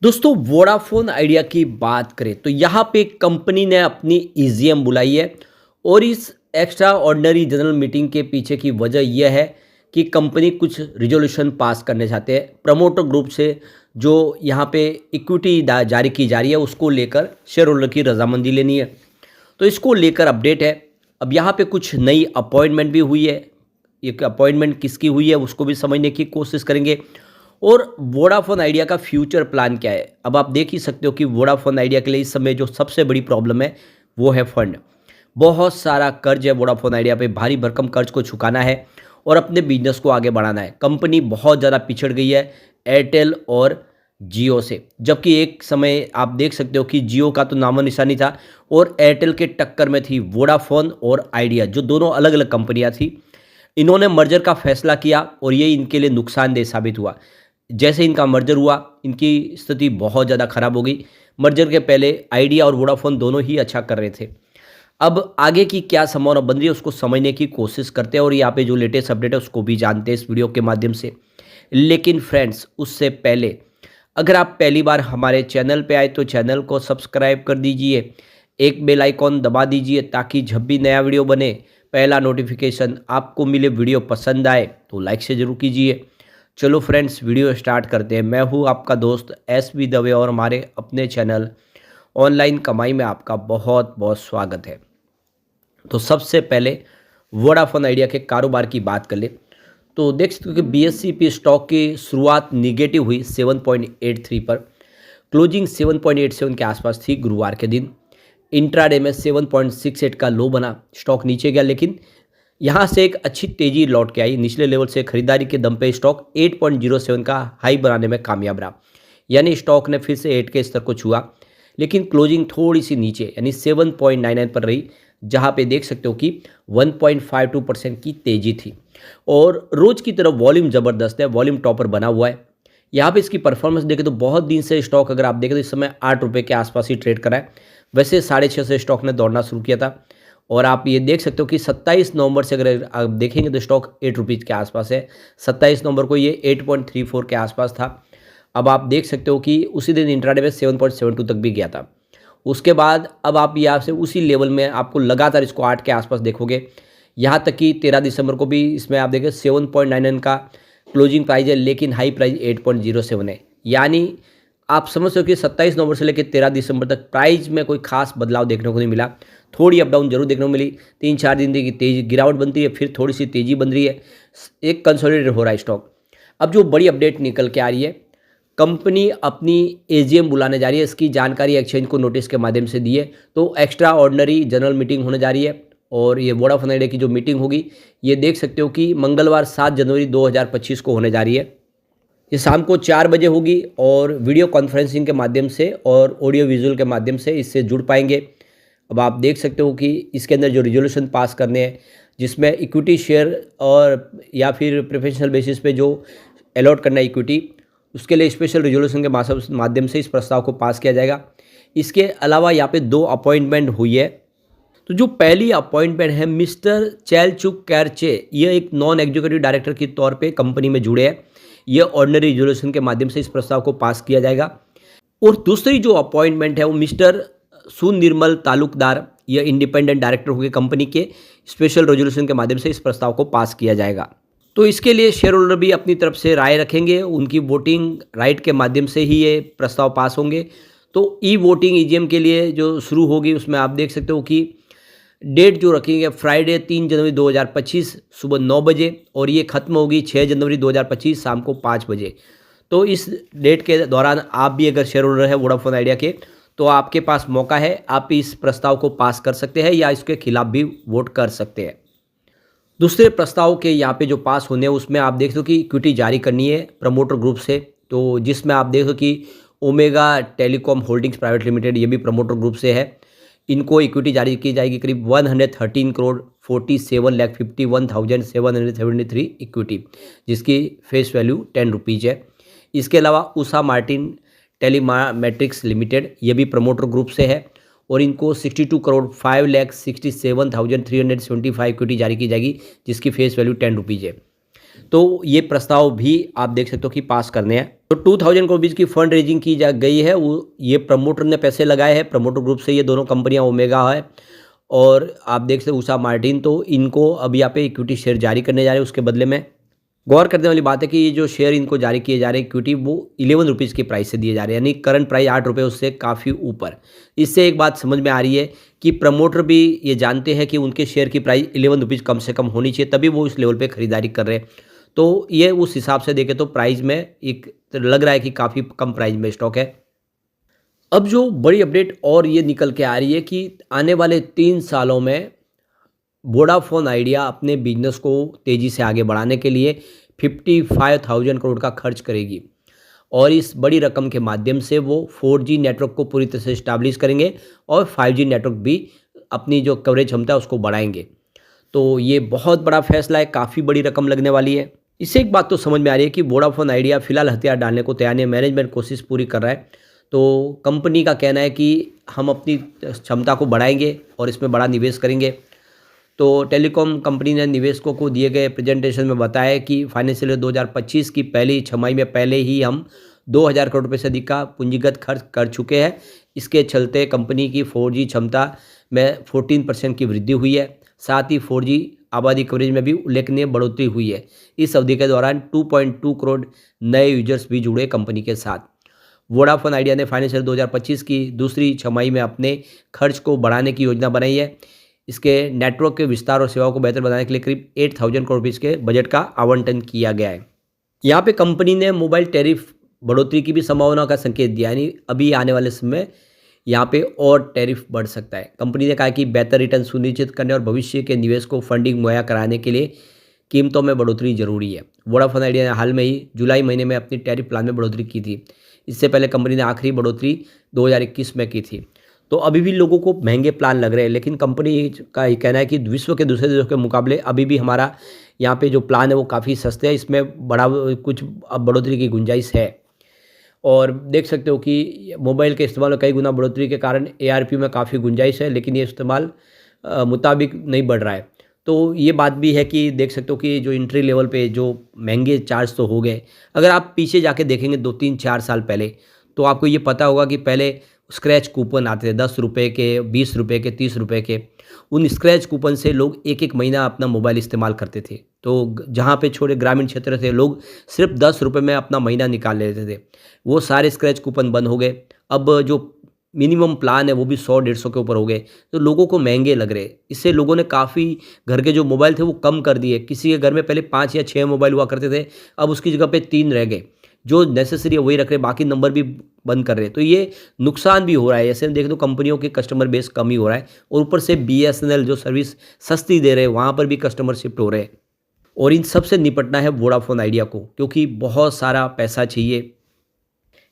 दोस्तों Vodafone idea की बात करें तो यहाँ पे कंपनी ने अपनी ईजीएम बुलाई है। और इस एक्स्ट्रा ऑर्डिनरी जनरल मीटिंग के पीछे की वजह यह है कि कंपनी कुछ रिजोल्यूशन पास करने चाहते हैं प्रमोटर ग्रुप से। जो यहाँ पे इक्विटी जारी की जा रही है उसको लेकर शेयर होल्डर की रजामंदी लेनी है। तो इसको लेकर अपडेट है। अब यहाँ पे कुछ नई अपॉइंटमेंट भी हुई है। एक अपॉइंटमेंट किसकी हुई है उसको भी समझने की कोशिश करेंगे। और वोडाफोन आइडिया का फ्यूचर प्लान क्या है। अब आप देख ही सकते हो कि वोडाफोन आइडिया के लिए इस समय जो सबसे बड़ी प्रॉब्लम है वो है फंड। बहुत सारा कर्ज है वोडाफोन आइडिया पे, भारी भरकम कर्ज को चुकाना है और अपने बिजनेस को आगे बढ़ाना है। कंपनी बहुत ज़्यादा पिछड़ गई है एयरटेल और जियो से, जबकि एक समय आप देख सकते हो कि जियो का तो नामो निशानी था और एयरटेल के टक्कर में थी वोडाफोन और आइडिया, जो दोनों अलग अलग कंपनियां थी। इन्होंने मर्जर का फैसला किया और ये इनके लिए नुकसानदेह साबित हुआ। जैसे इनका मर्जर हुआ इनकी स्थिति बहुत ज़्यादा खराब हो गई। मर्जर के पहले आइडिया और वोडाफोन दोनों ही अच्छा कर रहे थे। अब आगे की क्या संभावना बन रही है उसको समझने की कोशिश करते हैं और यहाँ पे जो लेटेस्ट अपडेट है उसको भी जानते हैं इस वीडियो के माध्यम से। लेकिन फ्रेंड्स उससे पहले अगर आप पहली बार हमारे चैनल पे आए तो चैनल को सब्सक्राइब कर दीजिए, एक बेल आइकॉन दबा दीजिए ताकि जब भी नया वीडियो बने पहला नोटिफिकेशन आपको मिले। वीडियो पसंद आए तो लाइक से ज़रूर कीजिए। चलो फ्रेंड्स वीडियो स्टार्ट करते हैं। मैं हूँ आपका दोस्त एस बी दवे और हमारे अपने चैनल ऑनलाइन कमाई में आपका बहुत बहुत स्वागत है। तो सबसे पहले वोडाफोन आइडिया के कारोबार की बात कर ले तो देख सकते हो कि BSE स्टॉक की शुरुआत निगेटिव हुई 7.83 पर, क्लोजिंग 7.87 के आसपास थी गुरुवार के दिन। इंट्राडे में 7.68 का लो बना, स्टॉक नीचे गया लेकिन यहाँ से एक अच्छी तेजी लौट के आई। निचले लेवल से खरीदारी के दम पे स्टॉक 8.07 का हाई बनाने में कामयाब रहा, यानी स्टॉक ने फिर से 8 के स्तर को छुआ। लेकिन क्लोजिंग थोड़ी सी नीचे यानी 7.99 पर रही, जहाँ पे देख सकते हो कि 1.52% की तेजी थी। और रोज की तरफ वॉल्यूम ज़बरदस्त है, वॉल्यूम टॉपर बना हुआ है। यहाँ पे इसकी परफॉर्मेंस देखें तो बहुत दिन से स्टॉक अगर आप देखें तो इस समय 8 रुपये के आसपास ही ट्रेड करा है। वैसे 6.5 से स्टॉक ने दौड़ना शुरू किया था और आप ये देख सकते हो कि 27 नवंबर से अगर आप देखेंगे तो स्टॉक 8 रुपीज़ के आसपास है। 27 नवंबर को ये 8.34 के आसपास था। अब आप देख सकते हो कि उसी दिन इंट्राडे में 7.72 तक भी गया था। उसके बाद अब आप यहाँ से उसी लेवल में आपको लगातार इसको 8 के आसपास देखोगे। यहाँ तक कि 13 दिसंबर को भी इसमें आप देखें 7.99 का क्लोजिंग प्राइस है लेकिन हाई प्राइस 8.07 है। यानी आप समझ सकते हो कि 27 नवंबर से लेकर 13 दिसंबर तक प्राइस में कोई खास बदलाव देखने को नहीं मिला। थोड़ी अप डाउन जरूर देखने को मिली, 3-4 दिन की तेज गिरावट बनती है फिर थोड़ी सी तेजी बन रही है, एक कंसोलिडेट हो रहा है स्टॉक। अब जो बड़ी अपडेट निकल के आ रही है, कंपनी अपनी AGM बुलाने जा रही है। इसकी जानकारी एक्सचेंज को नोटिस के माध्यम से दी है। तो एक्स्ट्रा ऑर्डिनरी जनरल मीटिंग होने जा रही है और ये वोडाफोन आइडिया की जो मीटिंग होगी ये देख सकते हो कि मंगलवार 7 जनवरी 2025 को होने जा रही है। ये शाम को 4 बजे होगी और वीडियो कॉन्फ्रेंसिंग के माध्यम से और ऑडियो विजुअल के माध्यम से इससे जुड़ पाएंगे। अब आप देख सकते हो कि इसके अंदर जो रिजोल्यूशन पास करने हैं जिसमें इक्विटी शेयर और या फिर प्रेफरेंशियल बेसिस पे जो अलॉट करना है इक्विटी, उसके लिए स्पेशल रिजोल्यूशन के माध्यम से इस प्रस्ताव को पास किया जाएगा। इसके अलावा यहाँ पे 2 अपॉइंटमेंट हुई है। तो जो पहली अपॉइंटमेंट है मिस्टर चैलचुक कैरचे, ये एक नॉन एग्जीक्यूटिव डायरेक्टर के तौर पे कंपनी में जुड़े हैं। ये ऑर्डिनरी रिजोल्यूशन के माध्यम से इस प्रस्ताव को पास किया जाएगा। और दूसरी जो अपॉइंटमेंट है वो मिस्टर सुनिर्मल तालुकदार, ये इंडिपेंडेंट डायरेक्टर होंगे कंपनी के, स्पेशल रेजोल्यूशन के माध्यम से इस प्रस्ताव को पास किया जाएगा। तो इसके लिए शेयर होल्डर भी अपनी तरफ से राय रखेंगे, उनकी वोटिंग राइट के माध्यम से ही ये प्रस्ताव पास होंगे। तो ई वोटिंग EGM के लिए जो शुरू होगी उसमें आप देख सकते हो कि डेट जो रखेंगे फ्राइडे 3 जनवरी 2025 सुबह 9 बजे और ये खत्म होगी 6 जनवरी 2025 शाम को 5 बजे। तो इस डेट के दौरान आप भी अगर शेयर होल्डर है वोडाफोन आइडिया के तो आपके पास मौका है, आप इस प्रस्ताव को पास कर सकते हैं या इसके खिलाफ भी वोट कर सकते हैं। दूसरे प्रस्ताव के यहाँ पे जो पास होने हैं उसमें आप देख दो कि इक्विटी जारी करनी है प्रमोटर ग्रुप से, तो जिसमें आप देखो कि omega telecom holdings private limited ये भी प्रमोटर ग्रुप से है। इनको इक्विटी जारी की जाएगी करीब 113 करोड़ 47,51,773 इक्विटी, जिसकी फेस वैल्यू 10 रुपीज़ है। इसके अलावा उषा मार्टिन टेलीमेट्रिक्स लिमिटेड ये भी प्रमोटर ग्रुप से है और इनको 62 करोड़ 5,67,375 इक्विटी जारी की जाएगी, जिसकी फेस वैल्यू 10 रुपीज़ है। तो ये प्रस्ताव भी आप देख सकते हो कि पास करने हैं। तो 2000 करोड़ रुपीज़ की फंड रेजिंग की जा गई है। वो ये प्रमोटर ने पैसे लगाए हैं, प्रमोटर ग्रुप से ये दोनों कंपनियां ओमेगा है और आप देख सकते हो उषा मार्टिन। तो इनको अब यहाँ पे इक्विटी शेयर जारी करने जा रहे हैं। उसके बदले में गौर करने वाली बात है कि ये जो शेयर इनको जारी किए जा रहे हैं इक्विटी, वो 11 रुपीज़ की प्राइस से दिए जा रहे हैं, यानी करंट प्राइस 8 रुपये उससे काफ़ी ऊपर। इससे एक बात समझ में आ रही है कि प्रमोटर भी ये जानते हैं कि उनके शेयर की प्राइस 11 रुपीज़ कम से कम होनी चाहिए, तभी वो इस लेवल पे खरीदारी कर रहे हैं। तो ये उस हिसाब से देखें तो प्राइस में एक लग रहा है कि काफ़ी कम प्राइस में स्टॉक है। अब जो बड़ी अपडेट और ये निकल के आ रही है कि आने वाले 3 सालों में वोडाफोन आइडिया अपने बिजनेस को तेज़ी से आगे बढ़ाने के लिए 55,000 करोड़ का खर्च करेगी और इस बड़ी रकम के माध्यम से वो 4G नेटवर्क को पूरी तरह से इस्टेब्लिश करेंगे और 5G नेटवर्क भी अपनी जो कवरेज क्षमता है उसको बढ़ाएंगे। तो ये बहुत बड़ा फैसला है, काफ़ी बड़ी रकम लगने वाली है। इससे एक बात तो समझ में आ रही है कि वोडाफोन आइडिया फिलहाल हथियार डालने को तैयार नहीं है, मैनेजमेंट कोशिश पूरी कर रहा है। तो कंपनी का कहना है कि हम अपनी क्षमता को बढ़ाएंगे और इसमें बड़ा निवेश करेंगे। तो टेलीकॉम कंपनी ने निवेशकों को दिए गए प्रेजेंटेशन में बताया कि फाइनेंशियल ईयर 2025 की पहली छमाही में पहले ही हम 2000 करोड़ रुपये से अधिक का पूंजीगत खर्च कर चुके हैं। इसके चलते कंपनी की 4G क्षमता में 14% की वृद्धि हुई है। साथ ही 4G आबादी कवरेज में भी उल्लेखनीय बढ़ोतरी हुई है। इस अवधि के दौरान 2.2 करोड़ नए यूजर्स भी जुड़े कंपनी के साथ। वोडाफोन आइडिया ने फाइनेंशियल 2025 की दूसरी छमाही में अपने खर्च को बढ़ाने की योजना बनाई है। इसके नेटवर्क के विस्तार और सेवाओं को बेहतर बनाने के लिए करीब 8,000 करोड़ रुपीज़ के बजट का आवंटन किया गया है। यहाँ पे कंपनी ने मोबाइल टैरिफ बढ़ोतरी की भी संभावना का संकेत दिया, यानी अभी आने वाले समय यहाँ पे और टैरिफ बढ़ सकता है। कंपनी ने कहा कि बेहतर रिटर्न सुनिश्चित करने और भविष्य के निवेश को फंडिंग मुहैया कराने के लिए कीमतों में बढ़ोतरी जरूरी है। वोडाफोन आइडिया ने हाल में ही जुलाई महीने में अपनी टैरिफ प्लान में बढ़ोतरी की थी। इससे पहले कंपनी ने आखिरी बढ़ोतरी 2021 में की थी। तो अभी भी लोगों को महंगे प्लान लग रहे हैं, लेकिन कंपनी का ये कहना है कि विश्व के दूसरे देशों के मुकाबले अभी भी हमारा यहाँ पे जो प्लान है वो काफ़ी सस्ते हैं, इसमें बड़ा कुछ अब बढ़ोतरी की गुंजाइश है। और देख सकते हो कि मोबाइल के इस्तेमाल में कई गुना बढ़ोतरी के कारण ARPU में काफ़ी गुंजाइश है, लेकिन ये इस्तेमाल मुताबिक नहीं बढ़ रहा है। तो ये बात भी है कि देख सकते हो कि जो एंट्री लेवल पे जो महंगे चार्ज तो हो गए। अगर आप पीछे जाके देखेंगे 2-3-4 साल पहले, तो आपको ये पता होगा कि पहले स्क्रैच कूपन आते थे 10 रुपये के, 20 रुपये के, 30 रुपये के। उन स्क्रैच कूपन से लोग एक एक महीना अपना मोबाइल इस्तेमाल करते थे। तो जहाँ पे छोटे ग्रामीण क्षेत्र थे, लोग सिर्फ 10 रुपये में अपना महीना निकाल लेते थे। वो सारे स्क्रैच कूपन बंद हो गए। अब जो मिनिमम प्लान है वो भी 100-150 के ऊपर हो गए, तो लोगों को महंगे लग रहे। इससे लोगों ने काफ़ी घर के जो मोबाइल थे वो कम कर दिए। किसी के घर में पहले 5 या 6 मोबाइल हुआ करते थे, अब उसकी जगह पे 3 रह गए। जो नेसेसरी है वही रख रहे, बाकी नंबर भी बंद कर रहे हैं। तो ये नुकसान भी हो रहा है। ऐसे देख लो कंपनियों के कस्टमर बेस कम ही हो रहा है और ऊपर से BSNL जो सर्विस सस्ती दे रहे हैं वहाँ पर भी कस्टमर शिफ्ट हो रहे हैं। और इन सब से निपटना है वोडाफोन आइडिया को, क्योंकि बहुत सारा पैसा चाहिए,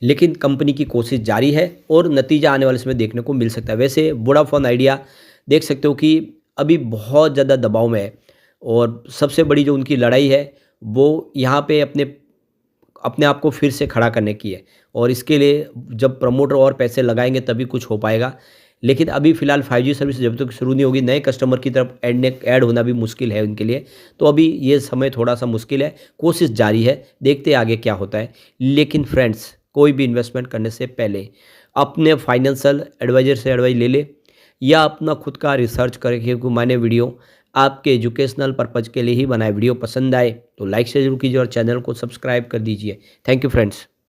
लेकिन कंपनी की कोशिश जारी है और नतीजा आने वाले समय देखने को मिल सकता है। वैसे वोडाफोन आइडिया देख सकते हो कि अभी बहुत ज़्यादा दबाव में है और सबसे बड़ी जो उनकी लड़ाई है वो यहाँ पे अपने आप को फिर से खड़ा करने की है और इसके लिए जब प्रमोटर और पैसे लगाएंगे तभी कुछ हो पाएगा। लेकिन अभी फ़िलहाल 5G सर्विस जब तक शुरू नहीं होगी, नए कस्टमर की तरफ ऐड होना भी मुश्किल है उनके लिए। तो अभी ये समय थोड़ा सा मुश्किल है, कोशिश जारी है, देखते आगे क्या होता है। लेकिन फ्रेंड्स, कोई भी इन्वेस्टमेंट करने से पहले अपने फाइनेंशियल एडवाइज़र से एडवाइस ले ले या अपना खुद का रिसर्च करें, क्योंकि मैंने वीडियो आपके एजुकेशनल पर्पज़ के लिए ही बनाए। वीडियो पसंद आए तो लाइक शेयर जरूर कीजिए और चैनल को सब्सक्राइब कर दीजिए। Thank you friends.